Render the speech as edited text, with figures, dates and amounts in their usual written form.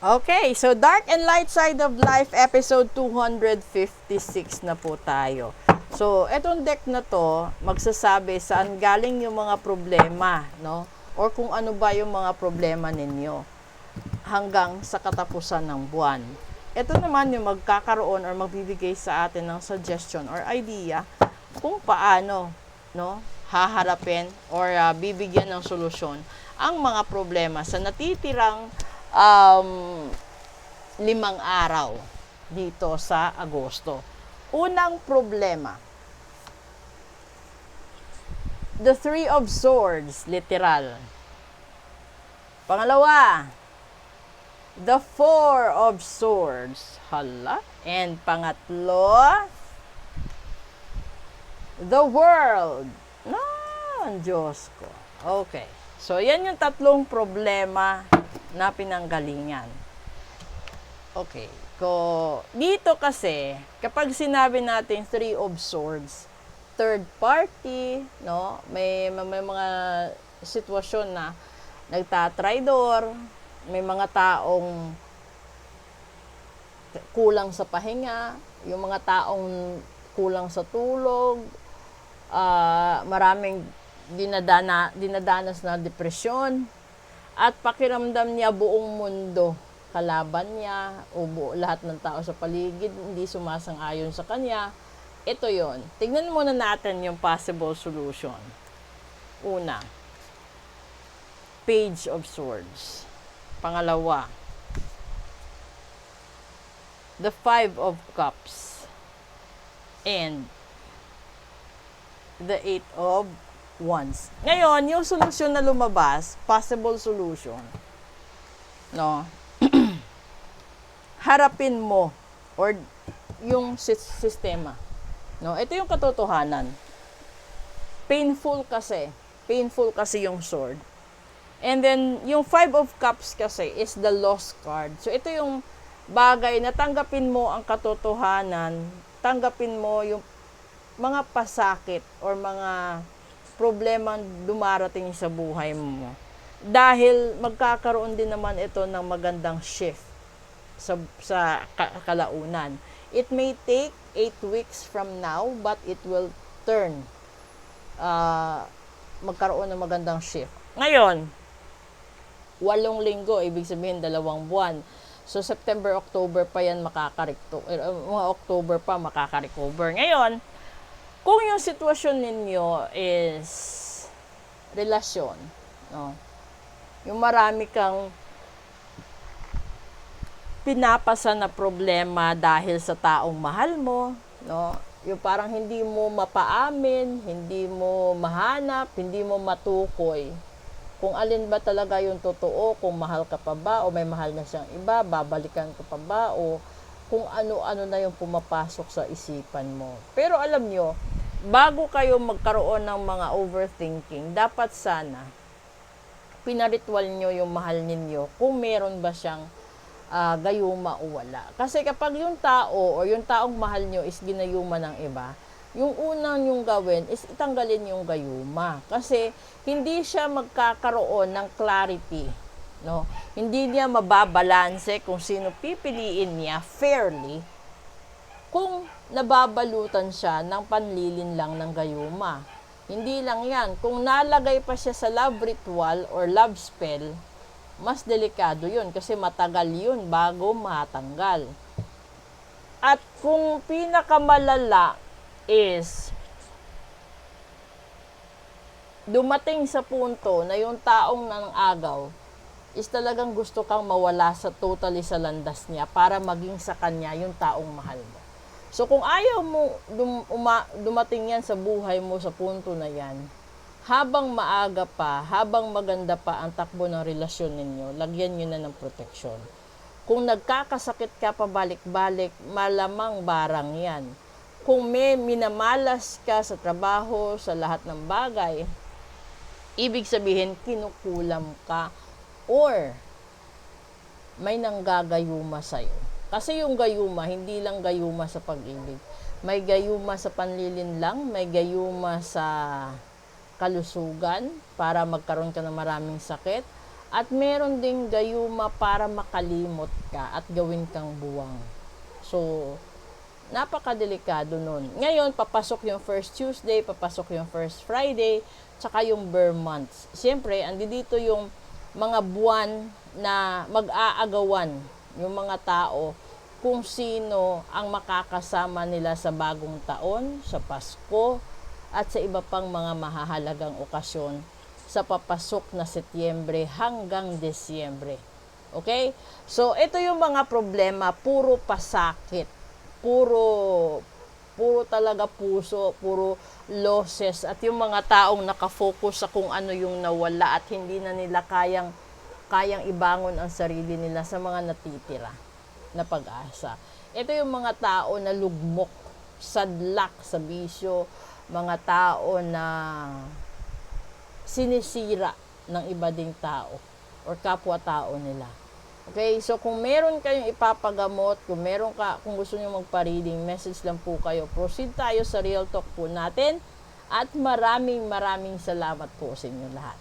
Okay, so Dark and Light Side of Life, episode 256 na po tayo. So, etong deck na to, magsasabi saan galing yung mga problema, no? Or kung ano ba yung mga problema ninyo hanggang sa katapusan ng buwan. Ito naman yung magkakaroon or magbibigay sa atin ng suggestion or idea kung paano, no, haharapin or bibigyan ng solusyon ang mga problema sa natitirang 5 araw dito sa Agosto. Unang problema, the Three of Swords, literal. Pangalawa, the Four of Swords, hala. And pangatlo, the World. Ang Diyos ko. Okay. So, yan yung tatlong problema na pinanggalingan. Okay. Dito kasi, kapag sinabi natin Three of Swords, third party, no? May mga sitwasyon na nagtatraidor, may mga taong kulang sa pahinga, yung mga taong kulang sa tulog, maraming dinadanas na depresyon, at pakiramdam niya buong mundo kalaban niya, o lahat ng tao sa paligid hindi sumasang-ayon sa kanya. Ito yon. Tignan muna natin yung possible solution. Una, Page of Swords. Pangalawa, the Five of Cups. And the Eight of Wands. Ngayon, yung solusyon na lumabas, possible solution, no? Harapin mo or yung sistema, no? Ito yung katotohanan. Painful kasi yung sword. And then yung Five of Cups kasi is the lost card. So ito yung bagay na tanggapin mo ang katotohanan, tanggapin mo yung mga pasakit or mga problema dumarating sa buhay mo. Dahil magkakaroon din naman ito ng magandang shift sa kalaunan. It may take 8 weeks from now, but it will turn. Magkaroon ng magandang shift. Ngayon, 8 linggo, ibig sabihin 2 buwan. So, September, October pa yan mga October pa makaka-recover. Ngayon, kung yung sitwasyon ninyo is relasyon, no? Yung marami kang pinapasa na problema dahil sa taong mahal mo, no? Yung parang hindi mo mapaamin, hindi mo mahanap, hindi mo matukoy kung alin ba talaga yung totoo, kung mahal ka pa ba o may mahal na siyang iba, babalikan ka pa ba, o kung ano-ano na yung pumapasok sa isipan mo. Pero alam nyo, bago kayo magkaroon ng mga overthinking, dapat sana pinaritual nyo yung mahal ninyo kung meron ba siyang gayuma o wala. Kasi kapag yung tao o yung taong mahal nyo is ginayuma ng iba, yung unang yung gawin is itanggalin yung gayuma. Kasi hindi siya magkakaroon ng clarity, no? Hindi niya mababalanse kung sino pipiliin niya fairly kung nababalutan siya ng panlilin lang ng gayuma. Hindi lang yan. Kung nalagay pa siya sa love ritual or love spell, mas delikado yun kasi matagal yun bago matanggal. At kung pinakamalala is dumating sa punto na yung taong nangaagaw is talagang gusto kang mawala totally sa landas niya para maging sa kanya yung taong mahal mo. So kung ayaw mo dumating yan sa buhay mo sa punto na yan, habang maaga pa, habang maganda pa ang takbo ng relasyon ninyo, lagyan nyo na ng proteksyon. Kung nagkakasakit ka pabalik-balik, malamang barang yan. Kung may minamalas ka sa trabaho, sa lahat ng bagay, ibig sabihin, kinukulam ka or may nanggagayuma sa'yo. Kasi yung gayuma, hindi lang gayuma sa pag-ibig. May gayuma sa panlilinlang, may gayuma sa kalusugan para magkaroon ka ng maraming sakit, At meron ding gayuma para makalimot ka at gawin kang buwang. So, napakadelikado nun. Ngayon, papasok yung first Tuesday, papasok yung first Friday, tsaka yung Burr months. Siyempre, andito yung mga buwan na mag-aagawan yung mga tao kung sino ang makakasama nila sa bagong taon, sa Pasko, at sa iba pang mga mahahalagang okasyon sa papasok na Setyembre hanggang Desyembre. Okay? So, ito yung mga problema, puro pasakit, puro talaga puso, puro losses, at yung mga taong nakafocus sa kung ano yung nawala at hindi na nila kayang ibangon ang sarili nila sa mga natitira na pag-asa. Ito yung mga tao na lugmok, sadlak sa bisyo, mga tao na sinisira ng iba ding tao or kapwa-tao nila. Okay, so kung meron kayong ipapagamot, kung gusto niyo magpa-reading, message lang po kayo. Proceed tayo sa Real Talk po natin at maraming salamat po sa inyo lahat.